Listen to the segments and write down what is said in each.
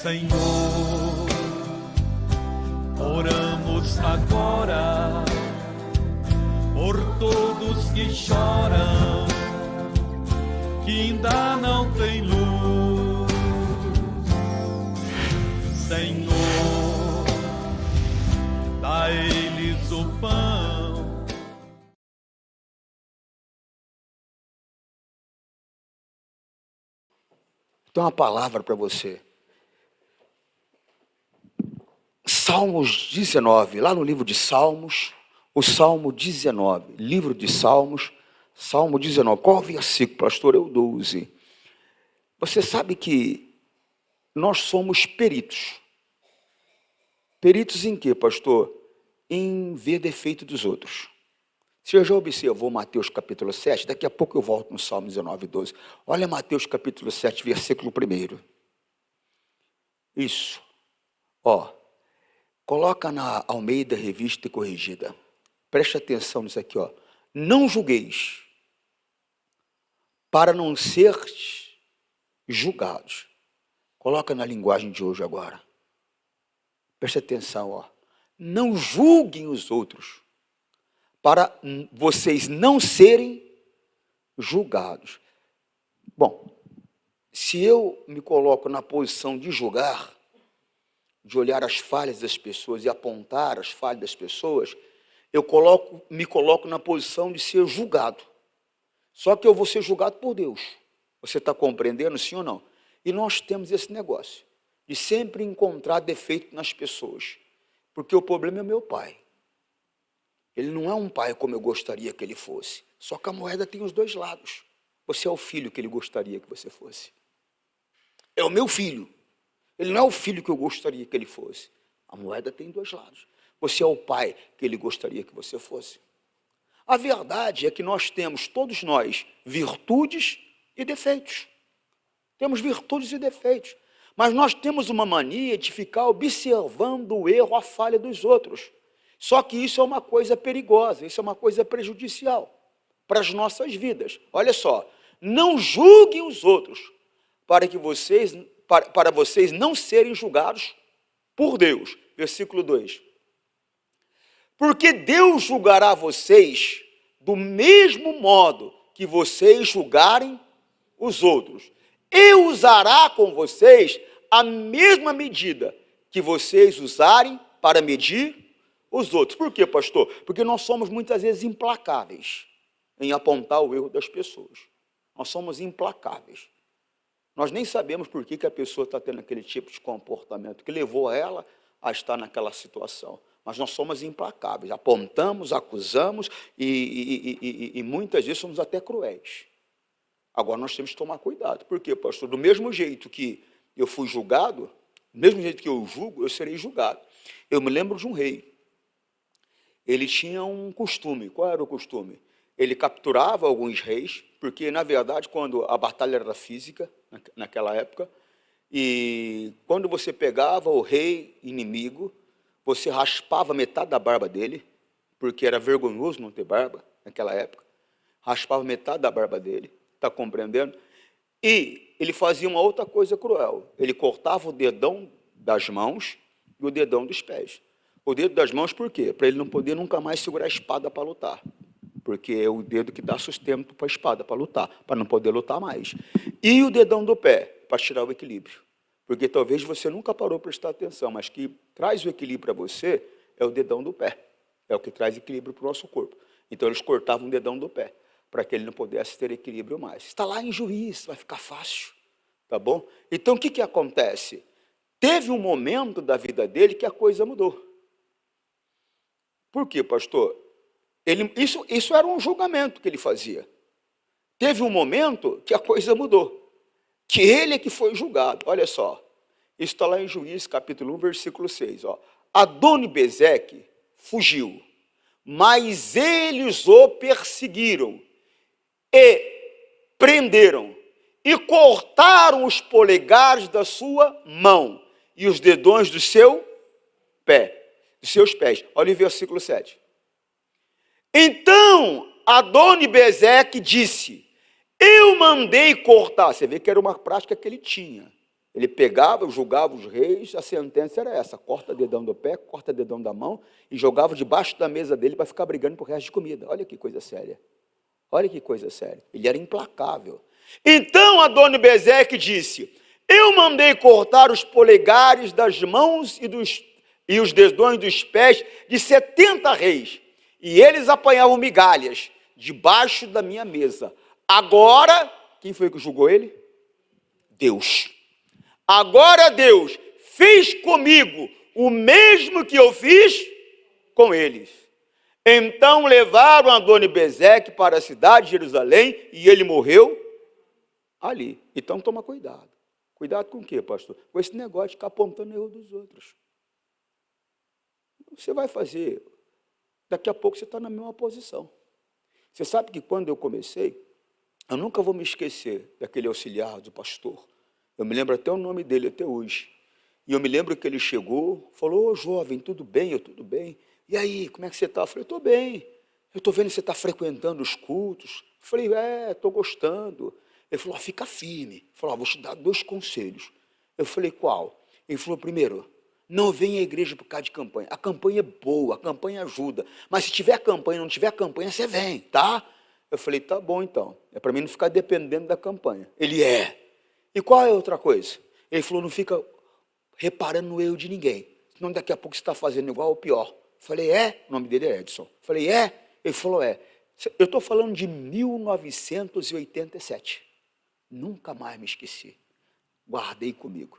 Senhor, oramos agora por todos que choram, que ainda não têm luz. Senhor, dá a eles o pão. Tem uma palavra para você. Salmos 19, lá no livro de Salmos, o Salmo 19, livro de Salmos, Salmo 19. Qual o versículo, pastor? É o 12. Você sabe que nós somos peritos. Peritos em quê, pastor? Em ver defeito dos outros. Você já observou Mateus capítulo 7? Daqui a pouco eu volto no Salmo 19, 12. Olha Mateus capítulo 7, versículo 1. Isso. Coloca na Almeida Revista e Corrigida. Preste atenção nisso aqui, Não julgueis, para não seres julgados. Coloca na linguagem de hoje agora. Preste atenção, Não julguem os outros, para vocês não serem julgados. Bom, se eu me coloco na posição de julgar, de olhar as falhas das pessoas e apontar as falhas das pessoas, eu me coloco na posição de ser julgado. Só que eu vou ser julgado por Deus. Você está compreendendo, sim ou não? E nós temos esse negócio de sempre encontrar defeito nas pessoas, porque o problema é o meu pai. Ele não é um pai como eu gostaria que ele fosse. Só que a moeda tem os dois lados. Você é o filho que ele gostaria que você fosse. É o meu filho. Ele não é o filho que eu gostaria que ele fosse. A moeda tem dois lados. Você é o pai que ele gostaria que você fosse. A verdade é que nós temos, todos nós, virtudes e defeitos. Temos virtudes e defeitos. Mas nós temos uma mania de ficar observando o erro, a falha dos outros. Só que isso é uma coisa perigosa, isso é uma coisa prejudicial para as nossas vidas. Olha só, não julguem os outros para vocês não serem julgados por Deus. Versículo 2. Porque Deus julgará vocês do mesmo modo que vocês julgarem os outros. E usará com vocês a mesma medida que vocês usarem para medir os outros. Por quê, pastor? Porque nós somos muitas vezes implacáveis em apontar o erro das pessoas. Nós somos implacáveis. Nós nem sabemos por que a pessoa está tendo aquele tipo de comportamento que levou ela a estar naquela situação. Mas nós somos implacáveis, apontamos, acusamos e muitas vezes somos até cruéis. Agora nós temos que tomar cuidado. Por quê, pastor? Do mesmo jeito que eu fui julgado, do mesmo jeito que eu julgo, eu serei julgado. Eu me lembro de um rei. Ele tinha um costume. Qual era o costume? Ele capturava alguns reis, porque, na verdade, quando a batalha era física, naquela época, e quando você pegava o rei inimigo, você raspava metade da barba dele, porque era vergonhoso não ter barba naquela época, raspava metade da barba dele, está compreendendo? E ele fazia uma outra coisa cruel, ele cortava o dedão das mãos e o dedão dos pés. O dedo das mãos por quê? Para ele não poder nunca mais segurar a espada para lutar. Porque é o dedo que dá sustento para a espada, para lutar, para não poder lutar mais. E o dedão do pé, para tirar o equilíbrio. Porque talvez você nunca parou para prestar atenção, mas que traz o equilíbrio para você é o dedão do pé. É o que traz equilíbrio para o nosso corpo. Então eles cortavam o dedão do pé, para que ele não pudesse ter equilíbrio mais. Está lá em Juízes, vai ficar fácil. Tá bom? Então o que acontece? Teve um momento da vida dele que a coisa mudou. Por quê, pastor? Isso era um julgamento que ele fazia. Teve um momento que a coisa mudou, que ele é que foi julgado. Olha só, isso está lá em Juízes, capítulo 1, versículo 6. Adoni-Bezeque fugiu, mas eles o perseguiram e prenderam, e cortaram os polegares da sua mão e os dedões do seu pé, dos seus pés. Olha o versículo 7. Então, Adoni-Bezeque disse, eu mandei cortar. Você vê que era uma prática que ele tinha. Ele pegava, julgava os reis, a sentença era essa: corta dedão do pé, corta dedão da mão, e jogava debaixo da mesa dele para ficar brigando por resto de comida. Olha que coisa séria. Olha que coisa séria. Ele era implacável. Então Adoni-Bezeque disse: eu mandei cortar os polegares das mãos e os dedões dos pés de 70 reis, e eles apanhavam migalhas debaixo da minha mesa. Agora, quem foi que julgou ele? Deus. Agora Deus fez comigo o mesmo que eu fiz com eles. Então levaram Adoni-Bezeque para a cidade de Jerusalém e ele morreu ali. Então toma cuidado. Cuidado com o quê, pastor? Com esse negócio de ficar apontando o erro dos outros. Você vai fazer, daqui a pouco você está na mesma posição. Você sabe que quando eu comecei, eu nunca vou me esquecer daquele auxiliar do pastor. Eu me lembro até o nome dele até hoje. E eu me lembro que ele chegou, falou: ô jovem, tudo bem? Eu, tudo bem. E aí, como é que você está? Eu falei: estou bem. Eu estou vendo que você está frequentando os cultos. Eu falei: estou gostando. Ele falou: fica firme. Ele falou: vou te dar 2 conselhos. Eu falei: qual? Ele falou: primeiro, não venha à igreja por causa de campanha. A campanha é boa, a campanha ajuda. Mas se tiver campanha, não tiver campanha, você vem, tá? Eu falei: tá bom então. É para mim não ficar dependendo da campanha. Ele é. E qual é a outra coisa? Ele falou: não fica reparando no erro de ninguém. Senão daqui a pouco você está fazendo igual ou pior. Eu falei: é? O nome dele é Edson. Eu falei: é? Ele falou: é. Eu estou falando de 1987. Nunca mais me esqueci. Guardei comigo.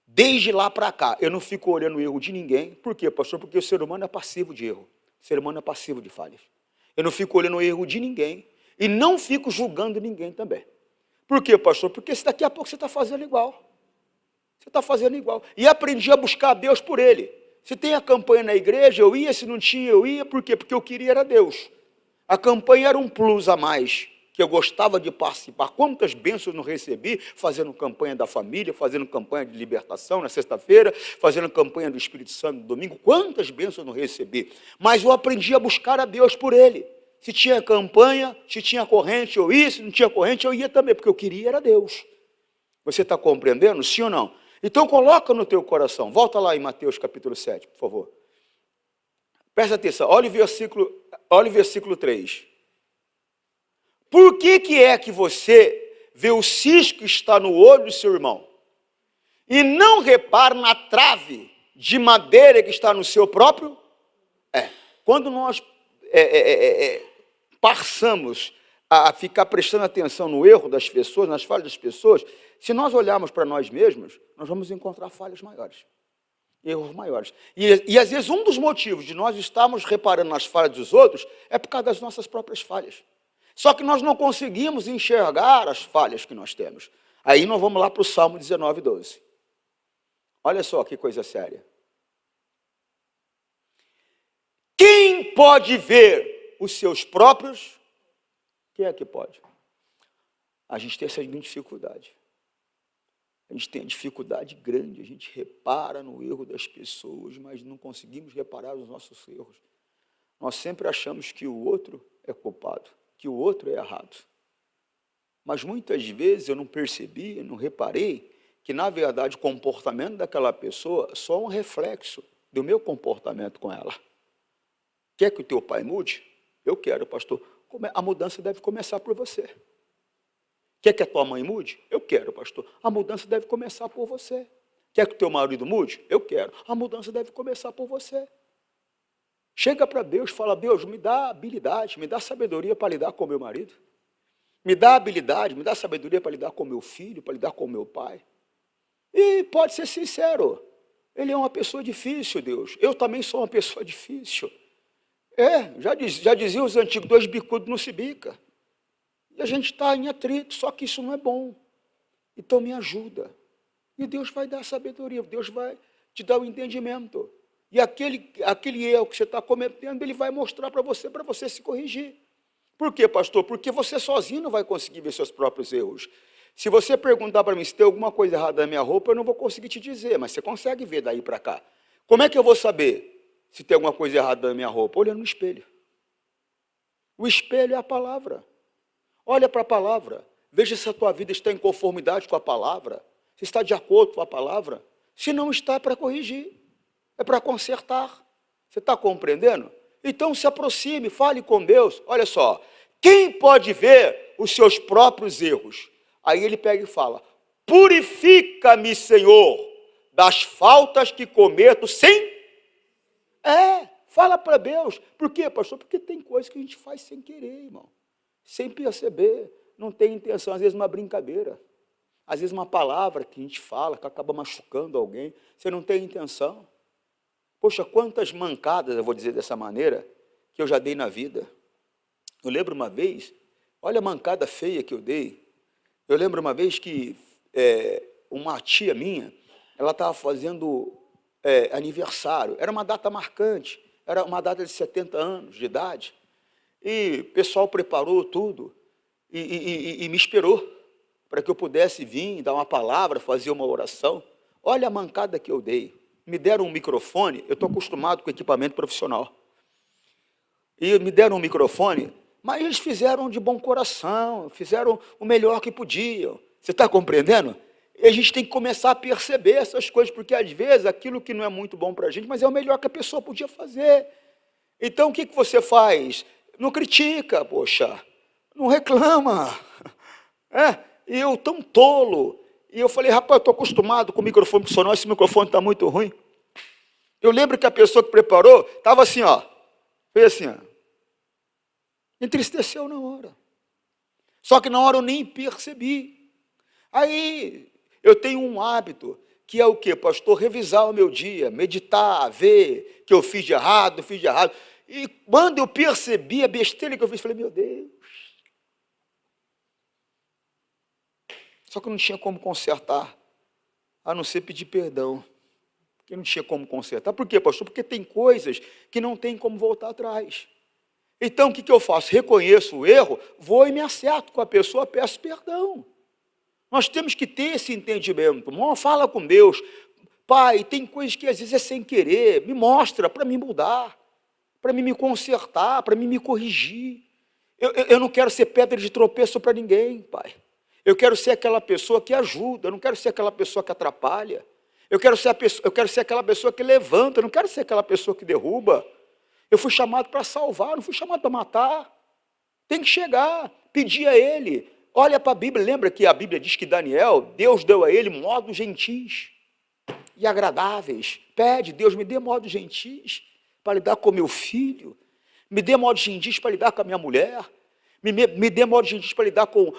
Desde lá para cá, eu não fico olhando o erro de ninguém. Por quê, pastor? Porque o ser humano é passivo de erro. O ser humano é passivo de falhas. Eu não fico olhando o erro de ninguém e não fico julgando ninguém também. Por quê, pastor? Porque daqui a pouco você está fazendo igual. Você está fazendo igual. E aprendi a buscar a Deus por ele. Se tem a campanha na igreja, eu ia. Se não tinha, eu ia. Por quê? Porque eu queria era Deus. A campanha era um plus a mais, que eu gostava de participar. Quantas bênçãos eu não recebi fazendo campanha da família, fazendo campanha de libertação na sexta-feira, fazendo campanha do Espírito Santo no domingo. Quantas bênçãos eu não recebi. Mas eu aprendi a buscar a Deus por ele. Se tinha campanha, se tinha corrente, eu ia. Se não tinha corrente, eu ia também, porque eu queria era Deus. Você está compreendendo? Sim ou não? Então coloca no teu coração. Volta lá em Mateus capítulo 7, por favor. Presta atenção, olha o versículo 3. Por que é que você vê o cisco que está no olho do seu irmão e não repara na trave de madeira que está no seu próprio? Quando nós passamos a ficar prestando atenção no erro das pessoas, nas falhas das pessoas, se nós olharmos para nós mesmos, nós vamos encontrar falhas maiores, erros maiores. E às vezes um dos motivos de nós estarmos reparando nas falhas dos outros é por causa das nossas próprias falhas. Só que nós não conseguimos enxergar as falhas que nós temos. Aí nós vamos lá para o Salmo 19, 12. Olha só que coisa séria. Quem pode ver os seus próprios? Quem é que pode? A gente tem essa dificuldade. A gente tem dificuldade grande, a gente repara no erro das pessoas, mas não conseguimos reparar os nossos erros. Nós sempre achamos que o outro é culpado, que o outro é errado. Mas muitas vezes eu não percebi, não reparei, que na verdade o comportamento daquela pessoa é só um reflexo do meu comportamento com ela. Quer que o teu pai mude? Eu quero, pastor. A mudança deve começar por você. Quer que a tua mãe mude? Eu quero, pastor. A mudança deve começar por você. Quer que o teu marido mude? Eu quero. A mudança deve começar por você. Chega para Deus e fala: Deus, me dá habilidade, me dá sabedoria para lidar com o meu marido. Me dá habilidade, me dá sabedoria para lidar com o meu filho, para lidar com o meu pai. E pode ser sincero, ele é uma pessoa difícil, Deus. Eu também sou uma pessoa difícil. Já diziam os antigos, 2 bicudos não se bica. E a gente está em atrito, só que isso não é bom. Então me ajuda. E Deus vai dar sabedoria, Deus vai te dar o entendimento. E aquele erro que você está cometendo, Ele vai mostrar para você se corrigir. Por quê, pastor? Porque você sozinho não vai conseguir ver seus próprios erros. Se você perguntar para mim se tem alguma coisa errada na minha roupa, eu não vou conseguir te dizer, mas você consegue ver daí para cá. Como é que eu vou saber se tem alguma coisa errada na minha roupa? Olhando no espelho. O espelho é a palavra. Olha para a palavra. Veja se a tua vida está em conformidade com a palavra. se está de acordo com a palavra. Se não está, é para corrigir, é para consertar. Você está compreendendo? Então se aproxime, fale com Deus. Olha só, quem pode ver os seus próprios erros? Aí ele pega e fala: purifica-me, Senhor, das faltas que cometo sem... Fala para Deus. Por quê, pastor? Porque tem coisas que a gente faz sem querer, irmão. Sem perceber. Não tem intenção. Às vezes uma brincadeira. Às vezes uma palavra que a gente fala, que acaba machucando alguém. Você não tem intenção. Poxa, quantas mancadas, eu vou dizer dessa maneira, que eu já dei na vida. Eu lembro uma vez, olha a mancada feia que eu dei. Eu lembro uma vez que uma tia minha, ela estava fazendo aniversário. Era uma data marcante. Era uma data de 70 anos de idade, e o pessoal preparou tudo, e me esperou, para que eu pudesse vir, dar uma palavra, fazer uma oração. Olha a mancada que eu dei. Me deram um microfone, eu estou acostumado com equipamento profissional, e me deram um microfone, mas eles fizeram de bom coração, fizeram o melhor que podiam. Você está compreendendo? E a gente tem que começar a perceber essas coisas, porque às vezes aquilo que não é muito bom para a gente, mas é o melhor que a pessoa podia fazer. Então o que você faz? Não critica, poxa, não reclama. E eu tão tolo. E eu falei: rapaz, eu estou acostumado com o microfone profissional, esse microfone está muito ruim. Eu lembro que a pessoa que preparou estava assim, ó, fez assim, ó. Entristeceu na hora. Só que na hora eu nem percebi. Aí eu tenho um hábito, que é o quê, pastor? Revisar o meu dia, meditar, ver que eu fiz de errado, E quando eu percebi a besteira que eu fiz, falei: meu Deus. Só que eu não tinha como consertar, a não ser pedir perdão. Porque não tinha como consertar. Por quê, pastor? Porque tem coisas que não tem como voltar atrás. Então, o que eu faço? Reconheço o erro, vou e me acerto com a pessoa, peço perdão. Nós temos que ter esse entendimento. Irmão, fala com Deus. Pai, tem coisas que às vezes é sem querer. Me mostra para me mudar, para mim me consertar, para mim me corrigir. Eu não quero ser pedra de tropeço para ninguém, Pai. Eu quero ser aquela pessoa que ajuda, eu não quero ser aquela pessoa que atrapalha. Eu quero ser aquela pessoa que levanta, eu não quero ser aquela pessoa que derruba. Eu fui chamado para salvar, não fui chamado para matar. Tem que chegar, pedir a Ele. Olha para a Bíblia, lembra que a Bíblia diz que Daniel, Deus deu a ele modos gentis e agradáveis. Pede: Deus, me dê modos gentis para lidar com meu filho, me dê modos gentis para lidar com a minha mulher, me dê modos gentis para lidar com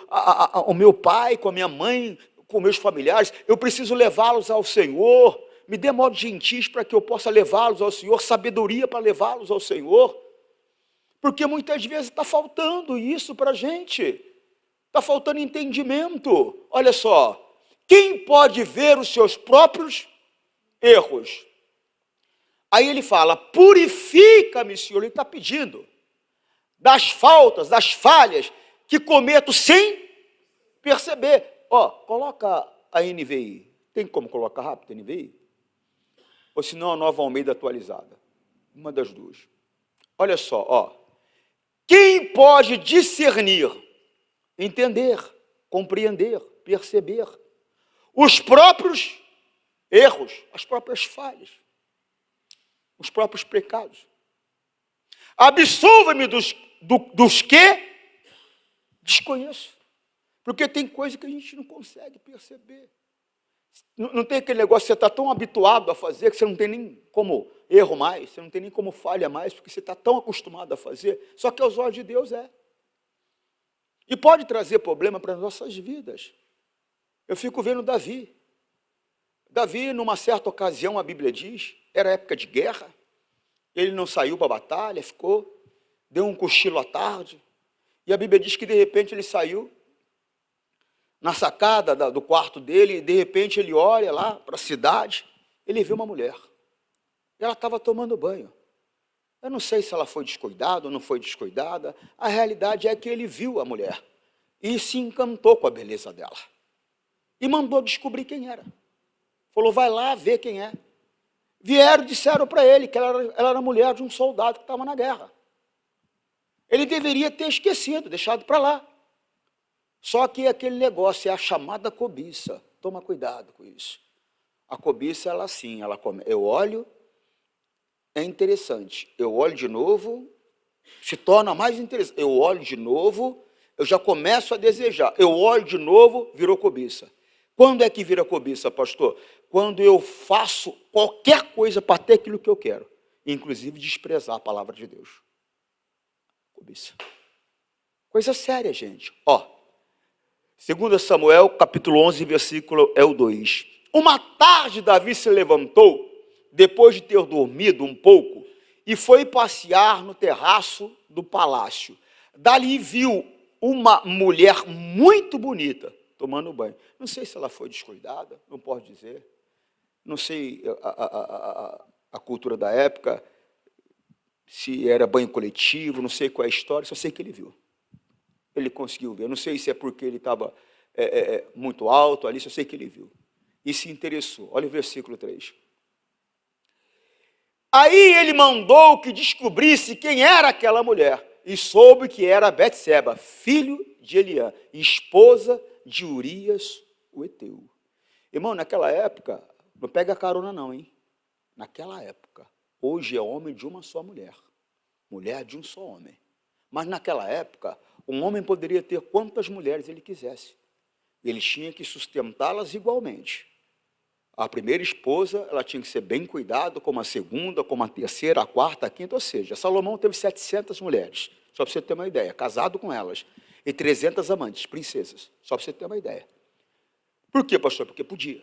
o meu pai, com a minha mãe, com meus familiares. Eu preciso levá-los ao Senhor. Me dê modos gentis para que eu possa levá-los ao Senhor, sabedoria para levá-los ao Senhor. Porque muitas vezes está faltando isso para a gente. Está faltando entendimento. Olha só, quem pode ver os seus próprios erros? Aí ele fala: purifica-me, Senhor. Ele está pedindo das faltas, das falhas que cometo sem perceber. Coloca a NVI. Tem como colocar rápido a NVI? Ou senão a Nova Almeida atualizada. Uma das duas. Olha só, quem pode discernir, entender, compreender, perceber os próprios erros, as próprias falhas, os próprios pecados? Absolva-me dos que desconheço, porque tem coisa que a gente não consegue perceber. Não tem aquele negócio, você está tão habituado a fazer que você não tem nem como erro mais, você não tem nem como falha mais, porque você está tão acostumado a fazer, só que aos olhos de Deus é. E pode trazer problema para as nossas vidas. Eu fico vendo Davi. Davi, numa certa ocasião, a Bíblia diz, era época de guerra, ele não saiu para a batalha, ficou, deu um cochilo à tarde, e a Bíblia diz que de repente ele saiu na sacada do quarto dele, e de repente ele olha lá para a cidade, ele vê uma mulher. Ela estava tomando banho. Eu não sei se ela foi descuidada ou não foi descuidada. A realidade é que ele viu a mulher e se encantou com a beleza dela. E mandou descobrir quem era. Falou: vai lá ver quem é. Vieram e disseram para ele que ela era mulher de um soldado que estava na guerra. Ele deveria ter esquecido, deixado para lá. Só que aquele negócio é a chamada cobiça. Toma cuidado com isso. A cobiça, ela sim, ela come. Eu olho, é interessante. Eu olho de novo, se torna mais interessante. Eu olho de novo, eu já começo a desejar. Eu olho de novo, virou cobiça. Quando é que vira cobiça, pastor? Quando eu faço qualquer coisa para ter aquilo que eu quero, inclusive desprezar a palavra de Deus. Cobiça. Coisa séria, gente. 2 Samuel, capítulo 11, versículo é o 2. Uma tarde, Davi se levantou, depois de ter dormido um pouco, e foi passear no terraço do palácio. Dali viu uma mulher muito bonita, tomando banho. Não sei se ela foi descuidada, não posso dizer. Não sei a cultura da época, se era banho coletivo, não sei qual é a história, só sei que ele viu. Ele conseguiu ver. Não sei se é porque ele estava muito alto ali, só sei que ele viu. E se interessou. Olha o versículo 3. Aí ele mandou que descobrisse quem era aquela mulher, e soube que era Betseba, filho de Eliã, esposa de Urias, o heteu. Irmão, naquela época, não pega carona não, hein? Naquela época, hoje é homem de uma só mulher, mulher de um só homem. Mas naquela época, um homem poderia ter quantas mulheres ele quisesse. Ele tinha que sustentá-las igualmente. A primeira esposa, ela tinha que ser bem cuidada, como a segunda, como a terceira, a quarta, a quinta, ou seja, Salomão teve 700 mulheres, só para você ter uma ideia, casado com elas, e 300 amantes, princesas, só para você ter uma ideia. Por quê, pastor? Porque podia.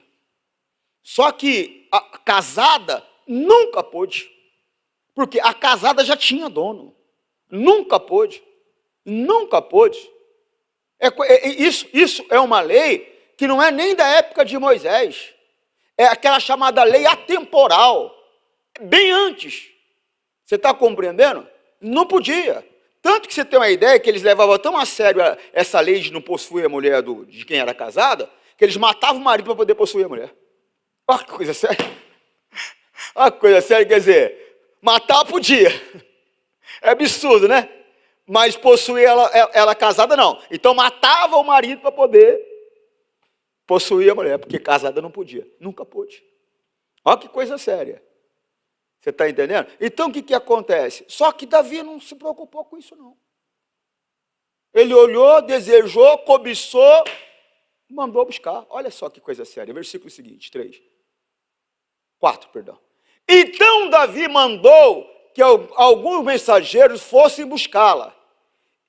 Só que a casada nunca pôde, porque a casada já tinha dono, nunca pôde. Isso é uma lei que não é nem da época de Moisés, é aquela chamada lei atemporal, bem antes. Você está compreendendo? Não podia. Tanto que você tem uma ideia que eles levavam tão a sério essa lei de não possuir a mulher de quem era casada, que eles matavam o marido para poder possuir a mulher. Olha que coisa séria. Olha que coisa séria, quer dizer, matar podia. É absurdo, né? Mas possuir ela casada, não. Então matava o marido para poder possuir a mulher, porque casada não podia. Nunca pôde. Olha que coisa séria. Você está entendendo? Então, o que acontece? Só que Davi não se preocupou com isso, não. Ele olhou, desejou, cobiçou, mandou buscar. Olha só que coisa séria. Versículo seguinte, 4, perdão. Então, Davi mandou que alguns mensageiros fossem buscá-la.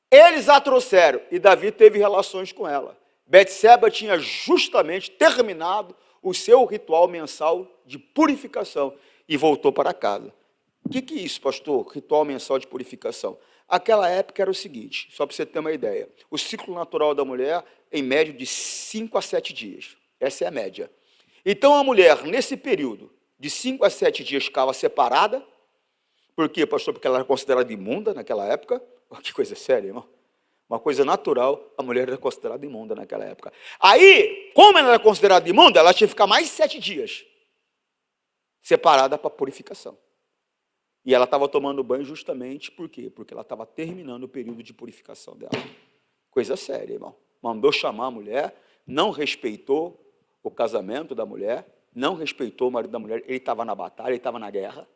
Eles a trouxeram, e Davi teve relações com ela. Betseba tinha justamente terminado o seu ritual mensal de purificação e voltou para casa. O que é isso, pastor? Ritual mensal de purificação. Aquela época era o seguinte, só para você ter uma ideia. O ciclo natural da mulher, em média, de 5 a 7 dias. Essa é a média. Então, a mulher, nesse período, de 5 a 7 dias, ficava separada. Por quê, pastor? Porque ela era considerada imunda naquela época. Que coisa séria, irmão. Uma coisa natural, a mulher era considerada imunda naquela época. Aí, como ela era considerada imunda, ela tinha que ficar mais 7 dias separada para purificação. E ela estava tomando banho justamente por quê? Porque ela estava terminando o período de purificação dela. Coisa séria, irmão. Mandou chamar a mulher, não respeitou o casamento da mulher, não respeitou o marido da mulher, ele estava na batalha, ele estava na guerra,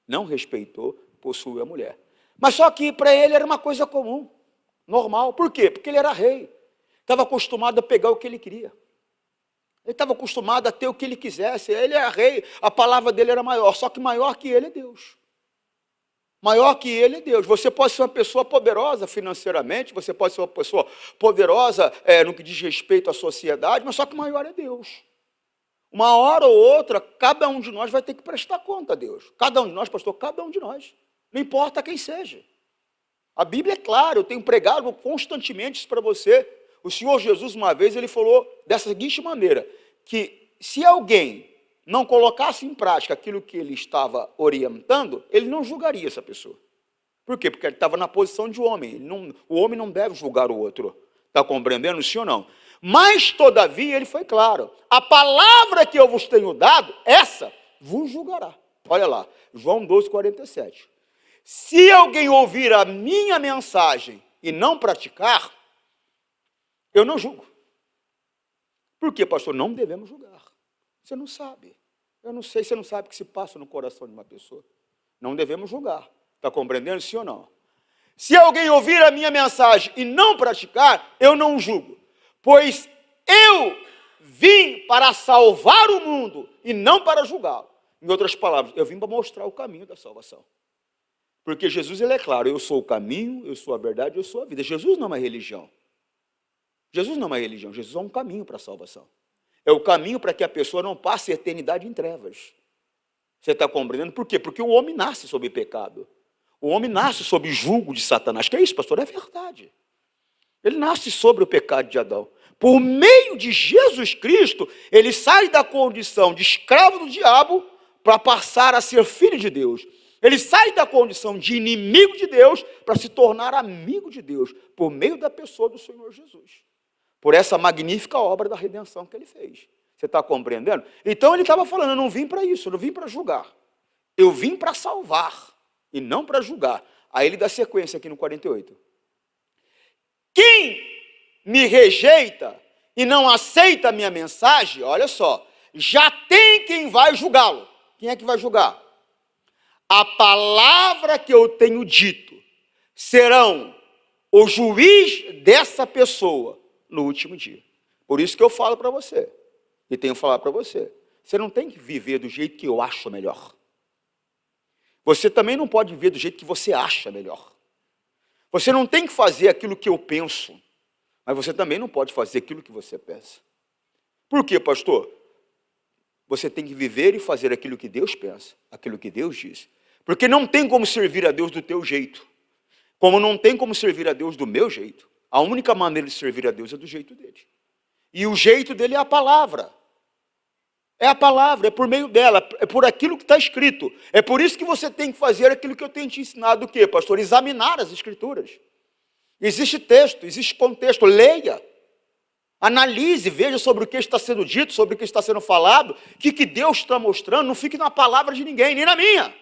não respeitou, possuiu a mulher. Mas só que para ele era uma coisa comum, normal. Por quê? Porque ele era rei. Estava acostumado a pegar o que ele queria. Ele estava acostumado a ter o que ele quisesse. Ele era rei, a palavra dele era maior. Só que maior que ele é Deus. Maior que ele é Deus. Você pode ser uma pessoa poderosa financeiramente, você pode ser uma pessoa poderosa no que diz respeito à sociedade, mas só que maior é Deus. Uma hora ou outra, cada um de nós vai ter que prestar conta a Deus. Cada um de nós, pastor, cada um de nós. Não importa quem seja. A Bíblia é clara, eu tenho pregado constantemente isso para você. O Senhor Jesus, uma vez, ele falou dessa seguinte maneira, que se alguém não colocasse em prática aquilo que ele estava orientando, ele não julgaria essa pessoa. Por quê? Porque ele estava na posição de homem. O homem não deve julgar o outro. Está compreendendo, sim ou não? Mas, todavia, ele foi claro. A palavra que eu vos tenho dado, essa vos julgará. Olha lá, João 12, 47. Se alguém ouvir a minha mensagem e não praticar, eu não julgo. Por quê, pastor? Não devemos julgar. Você não sabe. Eu não sei, você não sabe o que se passa no coração de uma pessoa. Não devemos julgar. Está compreendendo, sim ou não? Se alguém ouvir a minha mensagem e não praticar, eu não julgo. Pois eu vim para salvar o mundo e não para julgá-lo. Em outras palavras, eu vim para mostrar o caminho da salvação. Porque Jesus, ele é claro, eu sou o caminho, eu sou a verdade, eu sou a vida. Jesus não é uma religião. Jesus não é uma religião, Jesus é um caminho para a salvação. É o caminho para que a pessoa não passe a eternidade em trevas. Você está compreendendo? Por quê? Porque o homem nasce sob pecado. O homem nasce sob julgo de Satanás. Que é isso, pastor? É verdade. Ele nasce sobre o pecado de Adão. Por meio de Jesus Cristo, ele sai da condição de escravo do diabo para passar a ser filho de Deus. Ele sai da condição de inimigo de Deus para se tornar amigo de Deus, por meio da pessoa do Senhor Jesus. Por essa magnífica obra da redenção que ele fez. Você está compreendendo? Então ele estava falando, eu não vim para isso, eu não vim para julgar. Eu vim para salvar e não para julgar. Aí ele dá sequência aqui no 48. Quem me rejeita e não aceita a minha mensagem, olha só, já tem quem vai julgá-lo. Quem é que vai julgar? A palavra que eu tenho dito serão o juiz dessa pessoa no último dia. Por isso que eu falo para você, e tenho falado para você, você não tem que viver do jeito que eu acho melhor. Você também não pode viver do jeito que você acha melhor. Você não tem que fazer aquilo que eu penso, mas você também não pode fazer aquilo que você pensa. Por quê, pastor? Você tem que viver e fazer aquilo que Deus pensa, aquilo que Deus diz. Porque não tem como servir a Deus do teu jeito, como não tem como servir a Deus do meu jeito. A única maneira de servir a Deus é do jeito dele. E o jeito dele é a palavra. É a palavra, é por meio dela, é por aquilo que está escrito. É por isso que você tem que fazer aquilo que eu tenho te ensinado, o quê, pastor? Examinar as escrituras. Existe texto, existe contexto, leia. Analise, veja sobre o que está sendo dito, sobre o que está sendo falado, o que Deus está mostrando. Não fique na palavra de ninguém, nem na minha.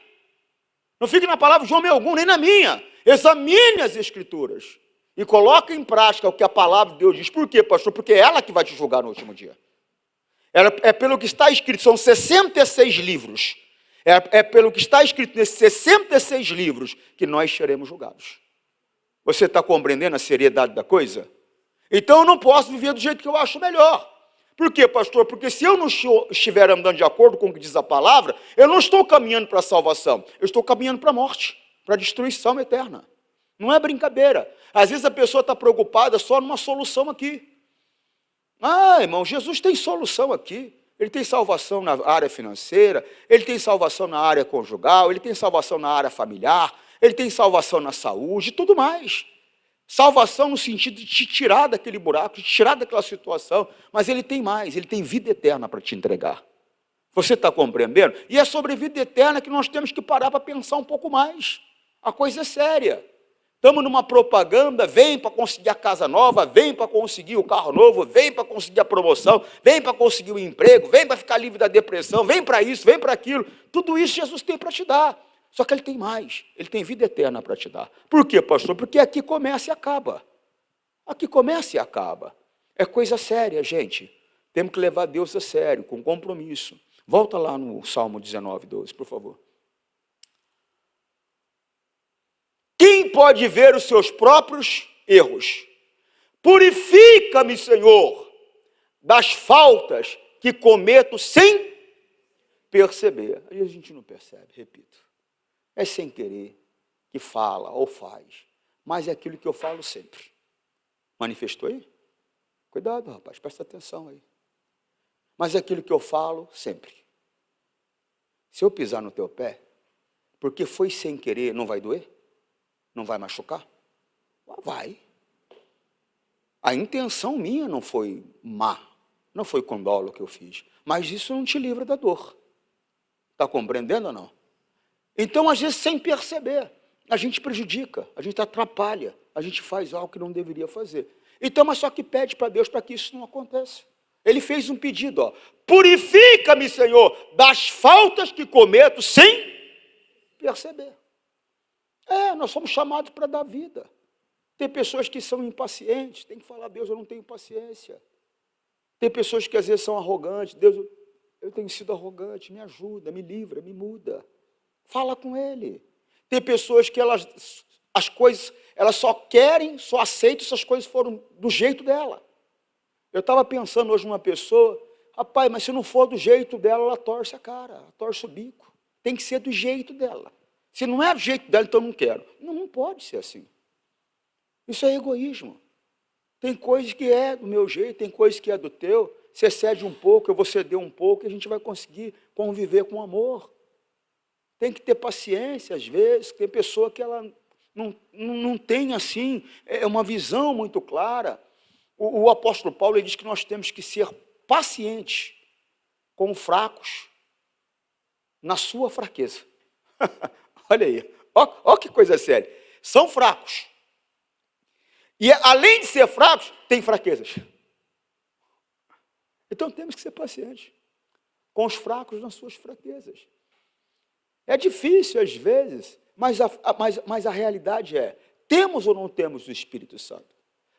Não fique na palavra de homem algum, nem na minha. Examine as escrituras e coloque em prática o que a palavra de Deus diz. Por quê, pastor? Porque é ela que vai te julgar no último dia. É pelo que está escrito, são 66 livros. É pelo que está escrito nesses 66 livros que nós seremos julgados. Você está compreendendo a seriedade da coisa? Então eu não posso viver do jeito que eu acho melhor. Por quê, pastor? Porque se eu não estiver andando de acordo com o que diz a palavra, eu não estou caminhando para a salvação, eu estou caminhando para a morte, para a destruição eterna. Não é brincadeira. Às vezes a pessoa está preocupada só numa solução aqui. Ah, irmão, Jesus tem solução aqui. Ele tem salvação na área financeira, ele tem salvação na área conjugal, ele tem salvação na área familiar, ele tem salvação na saúde e tudo mais. Salvação no sentido de te tirar daquele buraco, de te tirar daquela situação, mas ele tem mais, ele tem vida eterna para te entregar. Você está compreendendo? E é sobre vida eterna que nós temos que parar para pensar um pouco mais. A coisa é séria. Estamos numa propaganda, vem para conseguir a casa nova, vem para conseguir o carro novo, vem para conseguir a promoção, vem para conseguir o emprego, vem para ficar livre da depressão, vem para isso, vem para aquilo. Tudo isso Jesus tem para te dar. Só que ele tem mais, ele tem vida eterna para te dar. Por quê, pastor? Porque aqui começa e acaba. Aqui começa e acaba. É coisa séria, gente. Temos que levar Deus a sério, com compromisso. Volta lá no Salmo 19, 12, por favor. Quem pode ver os seus próprios erros? Purifica-me, Senhor, das faltas que cometo sem perceber. Aí a gente não percebe, repito. É sem querer que fala ou faz, mas é aquilo que eu falo sempre. Manifestou aí? Cuidado, rapaz, presta atenção aí. Mas é aquilo que eu falo sempre. Se eu pisar no teu pé, porque foi sem querer, não vai doer? Não vai machucar? Vai. A intenção minha não foi má, não foi com dolo que eu fiz, mas isso não te livra da dor. Está compreendendo ou não? Então, às vezes, sem perceber, a gente prejudica, a gente atrapalha, a gente faz algo que não deveria fazer. Então, mas só que pede para Deus para que isso não aconteça. Ele fez um pedido, ó, purifica-me, Senhor, das faltas que cometo sem perceber. Nós somos chamados para dar vida. Tem pessoas que são impacientes, tem que falar, Deus, eu não tenho paciência. Tem pessoas que às vezes são arrogantes. Deus, eu tenho sido arrogante, me ajuda, me livra, me muda. Fala com Ele. Tem pessoas que as coisas, elas só querem, só aceitam se as coisas foram do jeito dela. Eu estava pensando hoje numa pessoa, rapaz, mas se não for do jeito dela, ela torce a cara, ela torce o bico. Tem que ser do jeito dela. Se não é do jeito dela, então eu não quero. Não, não pode ser assim. Isso é egoísmo. Tem coisas que é do meu jeito, tem coisas que é do teu. Você cede um pouco, eu vou ceder um pouco, e a gente vai conseguir conviver com amor. Tem que ter paciência, às vezes. Tem pessoa que ela não tem, assim, uma visão muito clara. O apóstolo Paulo ele diz que nós temos que ser pacientes com fracos na sua fraqueza. Olha aí, olha que coisa séria. São fracos. E além de ser fracos, tem fraquezas. Então temos que ser pacientes com os fracos nas suas fraquezas. É difícil às vezes, mas a realidade é, temos ou não temos o Espírito Santo?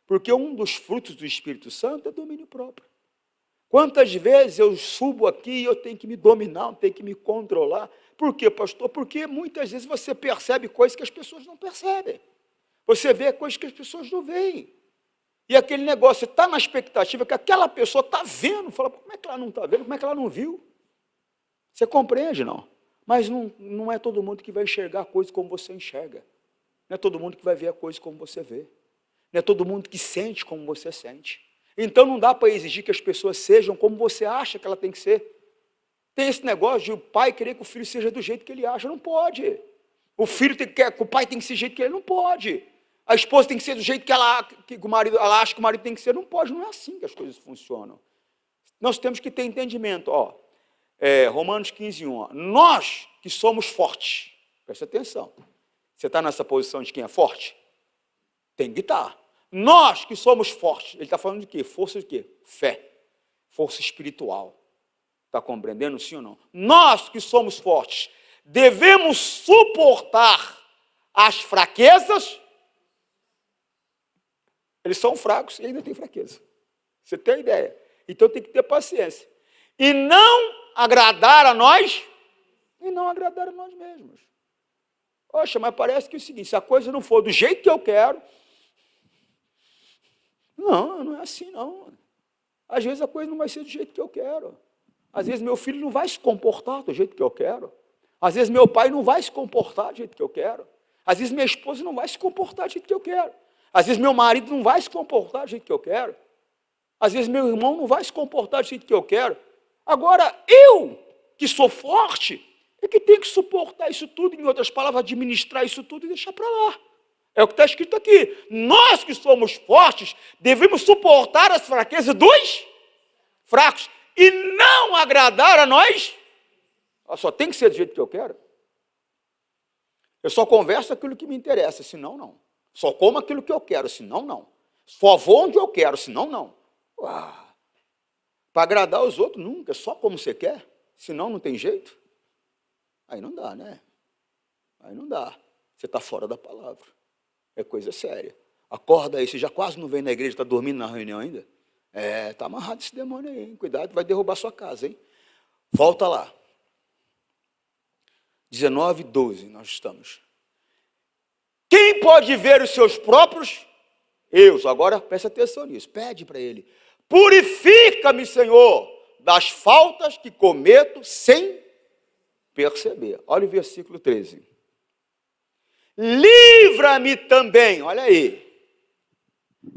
Porque um dos frutos do Espírito Santo é domínio próprio. Quantas vezes eu subo aqui e eu tenho que me dominar, eu tenho que me controlar. Por quê, pastor? Porque muitas vezes você percebe coisas que as pessoas não percebem. Você vê coisas que as pessoas não veem. E aquele negócio, você está na expectativa que aquela pessoa está vendo, fala, como é que ela não está vendo? Como é que ela não viu? Você compreende, não? Mas não é todo mundo que vai enxergar a coisa como você enxerga. Não é todo mundo que vai ver a coisa como você vê. Não é todo mundo que sente como você sente. Então não dá para exigir que as pessoas sejam como você acha que ela tem que ser. Tem esse negócio de o pai querer que o filho seja do jeito que ele acha. Não pode. O filho quer que o pai tem que ser do jeito que ele não pode. A esposa tem que ser do jeito que o marido, ela acha que o marido tem que ser. Não pode, não é assim que as coisas funcionam. Nós temos que ter entendimento. Romanos 15:1. Nós que somos fortes, presta atenção. Você está nessa posição de quem é forte? Tem que estar. Nós que somos fortes, ele está falando de quê? Força de quê? Fé. Força espiritual. Está compreendendo, sim ou não? Nós que somos fortes, devemos suportar as fraquezas. Eles são fracos e ainda têm fraqueza. Você tem ideia? Então tem que ter paciência. E não agradar a nós, e não agradar a nós mesmos. Poxa, mas parece que é o seguinte, se a coisa não for do jeito que eu quero, não é assim não. Às vezes a coisa não vai ser do jeito que eu quero. Às vezes meu filho não vai se comportar do jeito que eu quero. Às vezes meu pai não vai se comportar do jeito que eu quero. Às vezes minha esposa não vai se comportar do jeito que eu quero. Às vezes meu marido não vai se comportar do jeito que eu quero. Às vezes meu irmão não vai se comportar do jeito que eu quero. Agora, eu, que sou forte, é que tenho que suportar isso tudo, em outras palavras, administrar isso tudo e deixar para lá. É o que está escrito aqui. Nós que somos fortes, devemos suportar as fraquezas dos fracos e não agradar a nós. Só tem que ser do jeito que eu quero. Eu só converso aquilo que me interessa, senão não. Só como aquilo que eu quero, senão não. Só vou onde eu quero, senão não. Para agradar os outros, nunca, só como você quer, senão não tem jeito. Aí não dá, né? Aí não dá. Você está fora da palavra. É coisa séria. Acorda aí, você já quase não vem na igreja, está dormindo na reunião ainda? Está amarrado esse demônio aí, hein? Cuidado, vai derrubar sua casa, hein? Volta lá. 19:12, nós estamos. Quem pode ver os seus próprios erros? Agora, presta atenção nisso, pede para ele. Purifica-me, Senhor, das faltas que cometo sem perceber. Olha o versículo 13. Livra-me também, olha aí.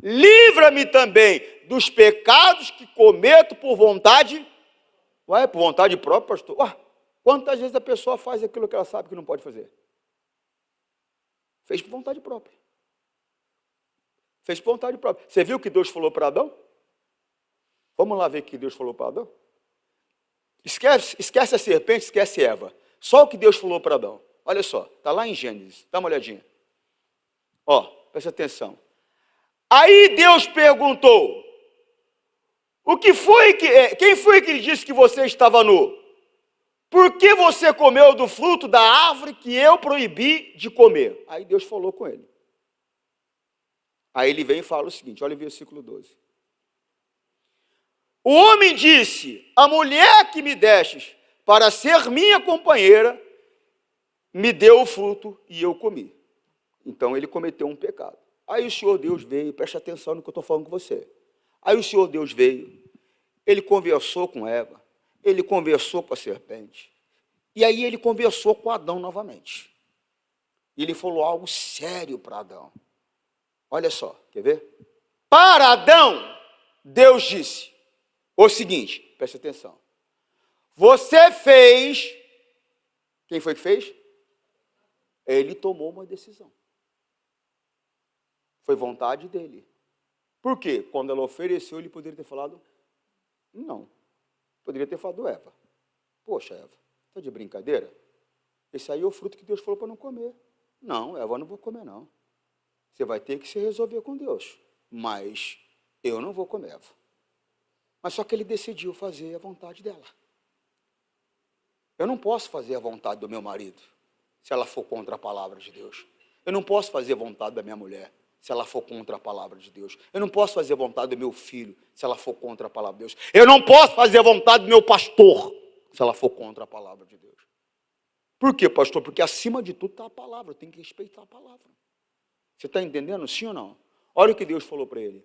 Livra-me também dos pecados que cometo por vontade. Por vontade própria, pastor? Quantas vezes a pessoa faz aquilo que ela sabe que não pode fazer? Fez por vontade própria. Fez por vontade própria. Você viu o que Deus falou para Adão? Vamos lá ver o que Deus falou para Adão? Esquece a serpente, esquece Eva. Só o que Deus falou para Adão. Olha só, está lá em Gênesis. Dá uma olhadinha. Presta atenção. Aí Deus perguntou, quem foi que lhe disse que você estava nu? Por que você comeu do fruto da árvore que eu proibi de comer? Aí Deus falou com ele. Aí ele vem e fala o seguinte, olha o versículo 12. O homem disse: a mulher que me destes para ser minha companheira, me deu o fruto e eu comi. Então ele cometeu um pecado. Aí o Senhor Deus veio, preste atenção no que eu estou falando com você. Aí o Senhor Deus veio, ele conversou com Eva, ele conversou com a serpente, e aí ele conversou com Adão novamente. E ele falou algo sério para Adão. Olha só, quer ver? Para Adão, Deus disse o seguinte, preste atenção. Você fez, quem foi que fez? Ele tomou uma decisão. Foi vontade dele. Por quê? Quando ela ofereceu, ele poderia ter falado, não. Poderia ter falado, Eva. Poxa, Eva, está de brincadeira? Esse aí é o fruto que Deus falou para não comer. Não, Eva, eu não vou comer, não. Você vai ter que se resolver com Deus. Mas eu não vou comer, Eva. Mas só que ele decidiu fazer a vontade dela. Eu não posso fazer a vontade do meu marido, se ela for contra a palavra de Deus. Eu não posso fazer a vontade da minha mulher, se ela for contra a palavra de Deus. Eu não posso fazer a vontade do meu filho, se ela for contra a palavra de Deus. Eu não posso fazer a vontade do meu pastor, se ela for contra a palavra de Deus. Por quê, pastor? Porque acima de tudo está a palavra, eu tenho que respeitar a palavra. Você está entendendo, sim ou não? Olha o que Deus falou para ele.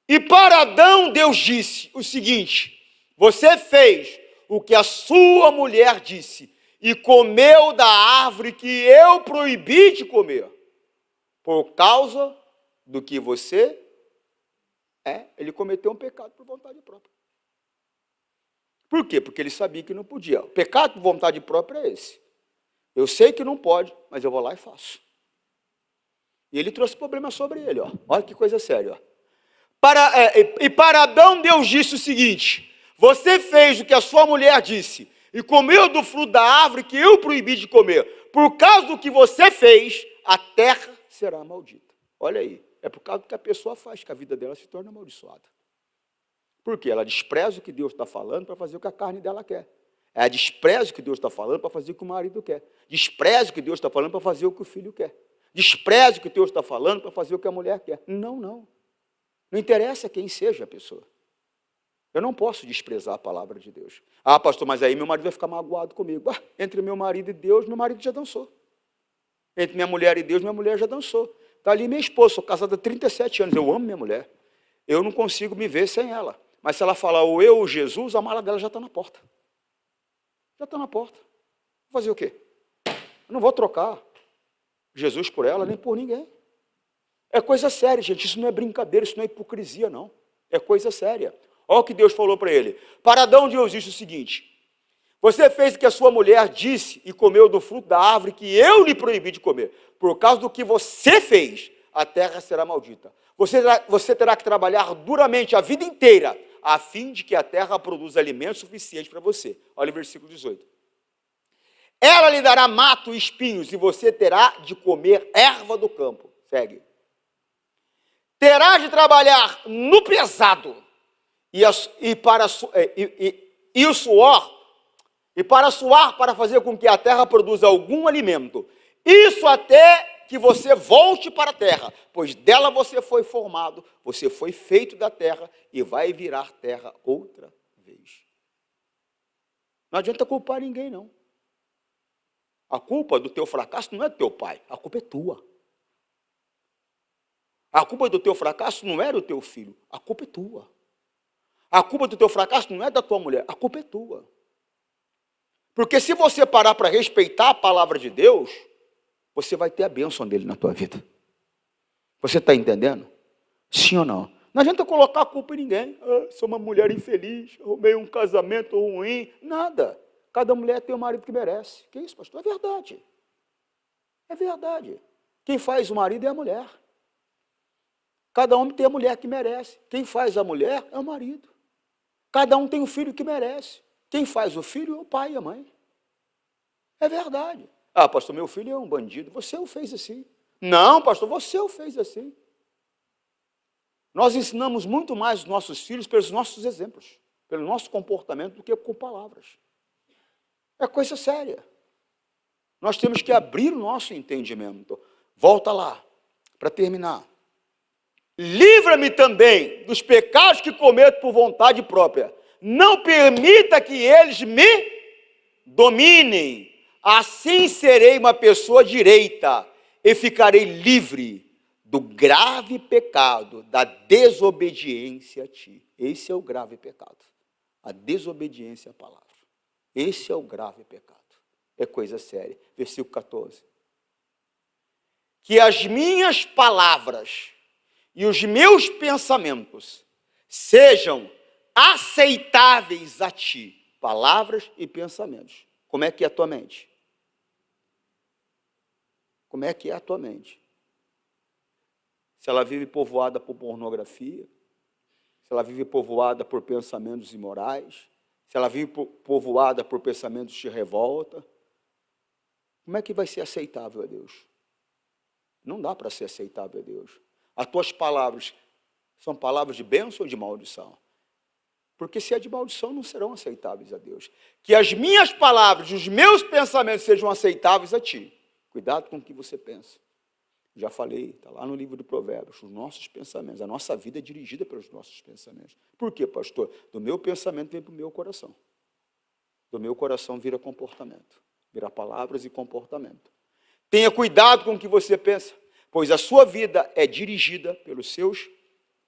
E para Adão, Deus disse o seguinte: você fez o que a sua mulher disse, e comeu da árvore que eu proibi de comer, por causa do que você ele cometeu um pecado por vontade própria. Por quê? Porque ele sabia que não podia. O pecado por vontade própria é esse. Eu sei que não pode, mas eu vou lá e faço. E ele trouxe problema sobre ele, ó. Olha que coisa séria, ó. Para Adão, Deus disse o seguinte: você fez o que a sua mulher disse, e comeu do fruto da árvore que eu proibi de comer. Por causa do que você fez, a terra será maldita. Olha aí, é por causa do que a pessoa faz que a vida dela se torna amaldiçoada. Por quê? Ela despreza o que Deus está falando para fazer o que a carne dela quer. Ela despreza o que Deus está falando para fazer o que o marido quer. Despreza o que Deus está falando para fazer o que o filho quer. Despreza o que Deus está falando para fazer o que a mulher quer. Não, não. Não interessa quem seja a pessoa. Eu não posso desprezar a palavra de Deus. Ah, pastor, mas aí meu marido vai ficar magoado comigo. Entre meu marido e Deus, meu marido já dançou. Entre minha mulher e Deus, minha mulher já dançou. Está ali minha esposa, sou casada há 37 anos, eu amo minha mulher. Eu não consigo me ver sem ela. Mas se ela falar ou eu ou Jesus, a mala dela já está na porta. Já está na porta. Vou fazer o quê? Eu não vou trocar Jesus por ela, nem por ninguém. É coisa séria, gente. Isso não é brincadeira, isso não é hipocrisia, não. É coisa séria. Olha o que Deus falou para ele. Para Adão, Deus disse o seguinte: você fez o que a sua mulher disse e comeu do fruto da árvore que eu lhe proibi de comer. Por causa do que você fez, a terra será maldita. Você terá que trabalhar duramente a vida inteira, a fim de que a terra produza alimento suficiente para você. Olha o versículo 18. Ela lhe dará mato e espinhos, e você terá de comer erva do campo. Segue. Terá de trabalhar no pesado, para suar para fazer com que a terra produza algum alimento. Isso até que você volte para a terra, pois dela você foi formado, você foi feito da terra e vai virar terra outra vez. Não adianta culpar ninguém, não. A culpa do teu fracasso não é do teu pai, a culpa é tua. A culpa do teu fracasso não é do teu filho, a culpa é tua. A culpa do teu fracasso não é da tua mulher, a culpa é tua. Porque se você parar para respeitar a palavra de Deus, você vai ter a bênção dele na tua vida. Você está entendendo? Sim ou não? Não adianta colocar a culpa em ninguém. Sou uma mulher infeliz, arrumei um casamento ruim. Nada. Cada mulher tem o marido que merece. Que isso, pastor? É verdade. É verdade. Quem faz o marido é a mulher. Cada homem tem a mulher que merece. Quem faz a mulher é o marido. Cada um tem o filho que merece. Quem faz o filho é o pai e a mãe. É verdade. Ah, pastor, meu filho é um bandido. Você o fez assim. Não, pastor, você o fez assim. Nós ensinamos muito mais os nossos filhos pelos nossos exemplos, pelo nosso comportamento, do que com palavras. É coisa séria. Nós temos que abrir o nosso entendimento. Volta lá, para terminar. Livra-me também dos pecados que cometo por vontade própria. Não permita que eles me dominem. Assim serei uma pessoa direita e ficarei livre do grave pecado da desobediência a ti. Esse é o grave pecado. A desobediência à palavra. Esse é o grave pecado. É coisa séria. Versículo 14. Que as minhas palavras e os meus pensamentos sejam aceitáveis a ti. Palavras e pensamentos. Como é que é a tua mente? Como é que é a tua mente? Se ela vive povoada por pornografia, se ela vive povoada por pensamentos imorais, se ela vive povoada por pensamentos de revolta, como é que vai ser aceitável a Deus? Não dá para ser aceitável a Deus. As tuas palavras são palavras de bênção ou de maldição? Porque se é de maldição, não serão aceitáveis a Deus. Que as minhas palavras, os meus pensamentos sejam aceitáveis a ti. Cuidado com o que você pensa. Já falei, está lá no livro do Provérbios, os nossos pensamentos, a nossa vida é dirigida pelos nossos pensamentos. Por quê, pastor? Do meu pensamento vem para o meu coração. Do meu coração vira comportamento, vira palavras e comportamento. Tenha cuidado com o que você pensa, pois a sua vida é dirigida pelos seus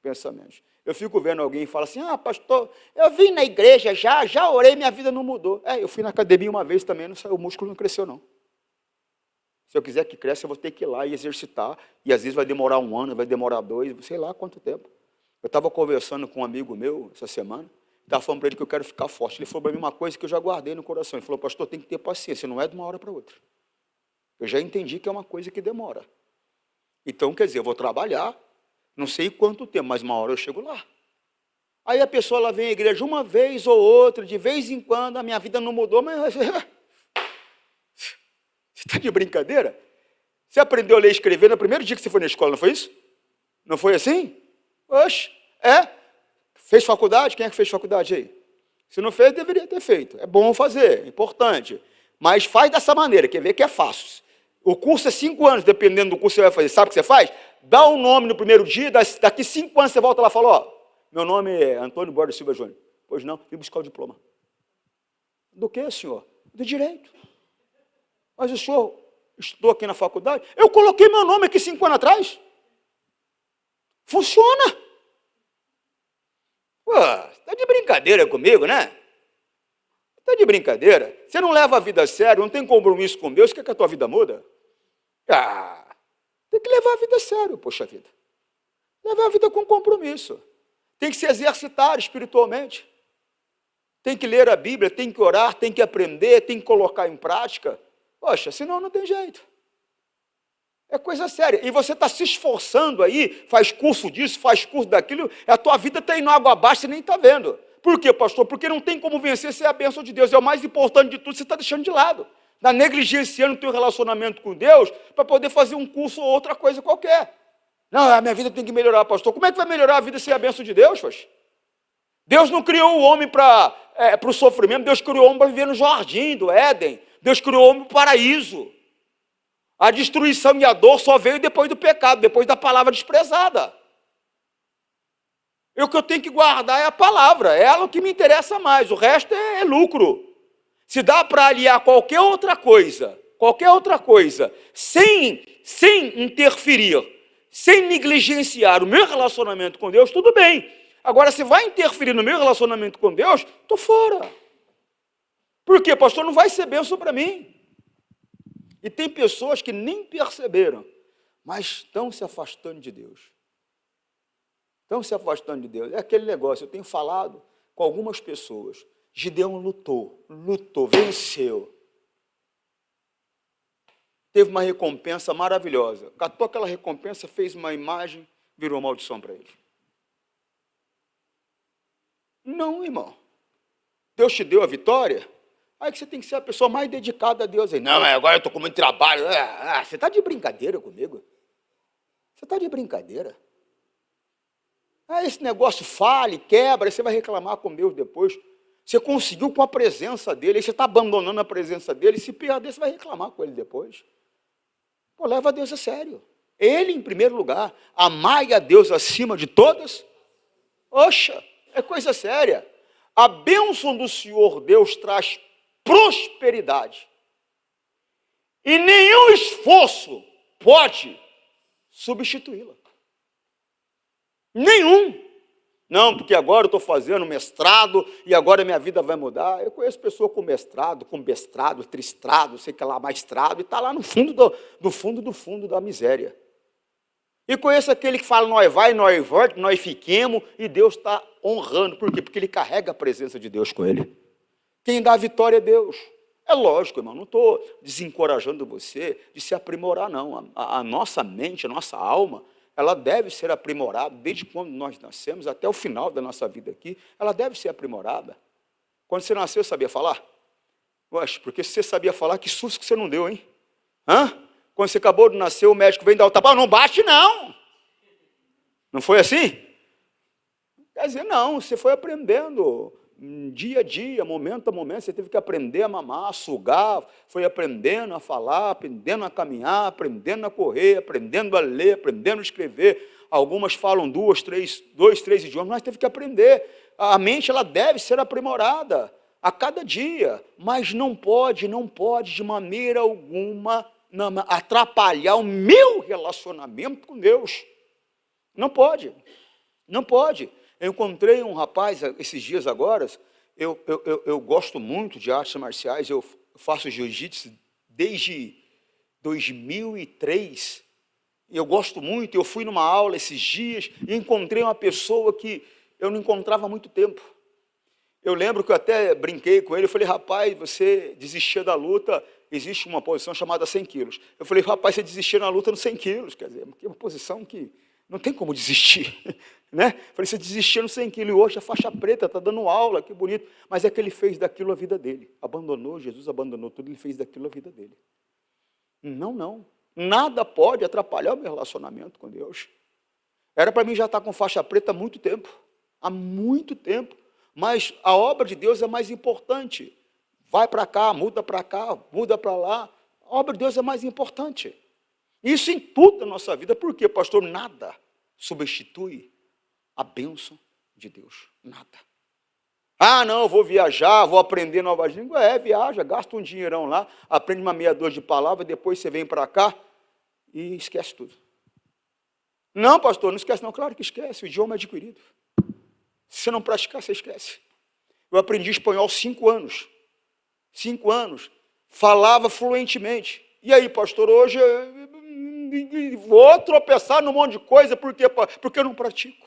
pensamentos. Eu fico vendo alguém e fala assim, pastor, eu vim na igreja já orei, minha vida não mudou. Eu fui na academia uma vez também, o músculo não cresceu não. Se eu quiser que cresça, eu vou ter que ir lá e exercitar, e às vezes vai demorar 1 ano, vai demorar 2, sei lá quanto tempo. Eu estava conversando com um amigo meu essa semana, estava falando para ele que eu quero ficar forte. Ele falou para mim uma coisa que eu já guardei no coração. Ele falou, pastor, tem que ter paciência, não é de uma hora para outra. Eu já entendi que é uma coisa que demora. Então, quer dizer, eu vou trabalhar, não sei quanto tempo, mas uma hora eu chego lá. Aí a pessoa ela vem à igreja uma vez ou outra, de vez em quando, a minha vida não mudou, mas... Você está de brincadeira? Você aprendeu a ler e escrever no primeiro dia que você foi na escola, não foi isso? Não foi assim? Oxe, Fez faculdade? Quem é que fez faculdade aí? Se não fez, deveria ter feito. É bom fazer, é importante. Mas faz dessa maneira, quer ver que é fácil. O curso é 5 anos, dependendo do curso que você vai fazer. Sabe o que você faz? Dá um nome no primeiro dia, daqui 5 anos você volta lá e fala, meu nome é Antônio Borges Silva Júnior. Pois não, vim buscar o diploma. Do que, senhor? Do direito. Mas o senhor estudou aqui na faculdade? Eu coloquei meu nome aqui 5 anos atrás. Funciona. Está de brincadeira comigo, né? Está de brincadeira. Você não leva a vida a sério, não tem compromisso com Deus, quer que a tua vida muda? Tem que levar a vida a sério, poxa vida. Levar a vida com compromisso. Tem que se exercitar espiritualmente. Tem que ler a Bíblia, tem que orar, tem que aprender, tem que colocar em prática. Poxa, senão não tem jeito. É coisa séria. E você está se esforçando aí, faz curso disso, faz curso daquilo, a tua vida está indo água abaixo, você nem está vendo. Por quê, pastor? Porque não tem como vencer sem a bênção de Deus. É o mais importante de tudo, você está deixando de lado. Está negligenciando o teu relacionamento com Deus para poder fazer um curso ou outra coisa qualquer. Não, a minha vida tem que melhorar, pastor. Como é que vai melhorar a vida sem a bênção de Deus, poxa? Deus não criou o homem para o sofrimento, Deus criou o homem para viver no jardim do Éden. Deus criou o homem para o paraíso. A destruição e a dor só veio depois do pecado, depois da palavra desprezada. E o que eu tenho que guardar é a palavra, é ela o que me interessa mais, o resto é lucro. Se dá para aliar qualquer outra coisa, sem interferir, sem negligenciar o meu relacionamento com Deus, tudo bem. Agora, se vai interferir no meu relacionamento com Deus, estou fora. Por quê, pastor? Não vai ser bênção para mim. E tem pessoas que nem perceberam, mas estão se afastando de Deus. Estão se afastando de Deus. É aquele negócio, eu tenho falado com algumas pessoas. Gideão lutou, venceu. Teve uma recompensa maravilhosa. Catou aquela recompensa, fez uma imagem, virou maldição para ele. Não, irmão. Deus te deu a vitória, aí que você tem que ser a pessoa mais dedicada a Deus. Aí, não, mas agora eu estou com muito trabalho. Você está de brincadeira comigo? Você está de brincadeira? Esse negócio fale, quebra, aí você vai reclamar com Deus depois. Você conseguiu com a presença dele, aí você está abandonando a presença dele, e se perder, você vai reclamar com ele depois. Pô, leva Deus a sério. Ele em primeiro lugar. Amai a Deus acima de todas. Oxa, é coisa séria. A bênção do Senhor Deus traz prosperidade. E nenhum esforço pode substituí-la. Nenhum. Não, porque agora eu estou fazendo mestrado e agora minha vida vai mudar. Eu conheço pessoa com mestrado, tristrado, sei que lá, maestrado, e está lá no fundo do fundo da miséria. E conheço aquele que fala, nós vai, nós volta, nós fiquemos, e Deus está honrando. Por quê? Porque ele carrega a presença de Deus com ele. Quem dá a vitória é Deus. É lógico, irmão, não estou desencorajando você de se aprimorar, não. A nossa mente, a nossa alma, ela deve ser aprimorada, desde quando nós nascemos até o final da nossa vida aqui, ela deve ser aprimorada. Quando você nasceu, sabia falar? Poxa, porque se você sabia falar, que susto que você não deu, hein? Quando você acabou de nascer, o médico vem dar o tapa, não bate não. Não foi assim? Quer dizer, não, você foi aprendendo, dia a dia, momento a momento, você teve que aprender a mamar, a sugar, foi aprendendo a falar, aprendendo a caminhar, aprendendo a correr, aprendendo a ler, aprendendo a escrever. Algumas falam dois, três idiomas, mas teve que aprender. A mente, ela deve ser aprimorada a cada dia, mas não pode de maneira alguma atrapalhar o meu relacionamento com Deus. Não pode. Eu encontrei um rapaz esses dias agora, eu gosto muito de artes marciais, eu faço jiu-jitsu desde 2003, eu gosto muito, eu fui numa aula esses dias e encontrei uma pessoa que eu não encontrava há muito tempo. Eu lembro que eu até brinquei com ele, eu falei, rapaz, você desistia da luta, existe uma posição chamada 100 quilos. Eu falei, rapaz, você desistia na luta nos 100 quilos, quer dizer, é uma posição que não tem como desistir, né? Falei, você desistia no 100 quilos e hoje a faixa preta está dando aula, que bonito. Mas é que ele fez daquilo a vida dele. Jesus abandonou tudo, ele fez daquilo a vida dele. Não. Nada pode atrapalhar o meu relacionamento com Deus. Era para mim já estar com faixa preta há muito tempo. Mas a obra de Deus é mais importante. Vai para cá, muda para lá. A obra de Deus é mais importante. Isso em tudo na nossa vida. Por quê, pastor? Nada substitui a bênção de Deus. Nada. Não, eu vou viajar, vou aprender novas línguas. Viaja, gasta um dinheirão lá, aprende uma meia dúzia de palavras, depois você vem para cá e esquece tudo. Não, pastor, não esquece não. Claro que esquece, o idioma é adquirido. Se você não praticar, você esquece. Eu aprendi espanhol 5 anos. 5 anos. Falava fluentemente. E aí, pastor, hoje vou tropeçar num monte de coisa, por quê? Porque eu não pratico.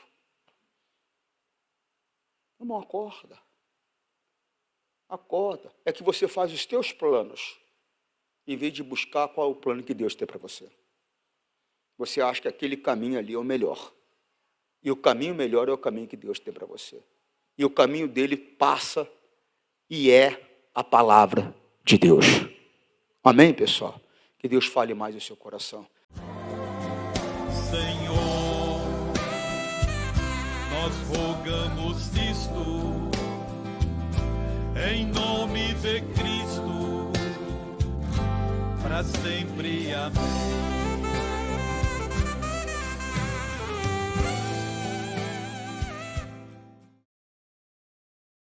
Não, acorda. É que você faz os teus planos, em vez de buscar qual é o plano que Deus tem para você. Você acha que aquele caminho ali é o melhor. E o caminho melhor é o caminho que Deus tem para você. E o caminho dele passa e é a palavra de Deus. Amém, pessoal? Que Deus fale mais no seu coração. Senhor, nós rogamos isto, em nome de Cristo, para sempre. Amém.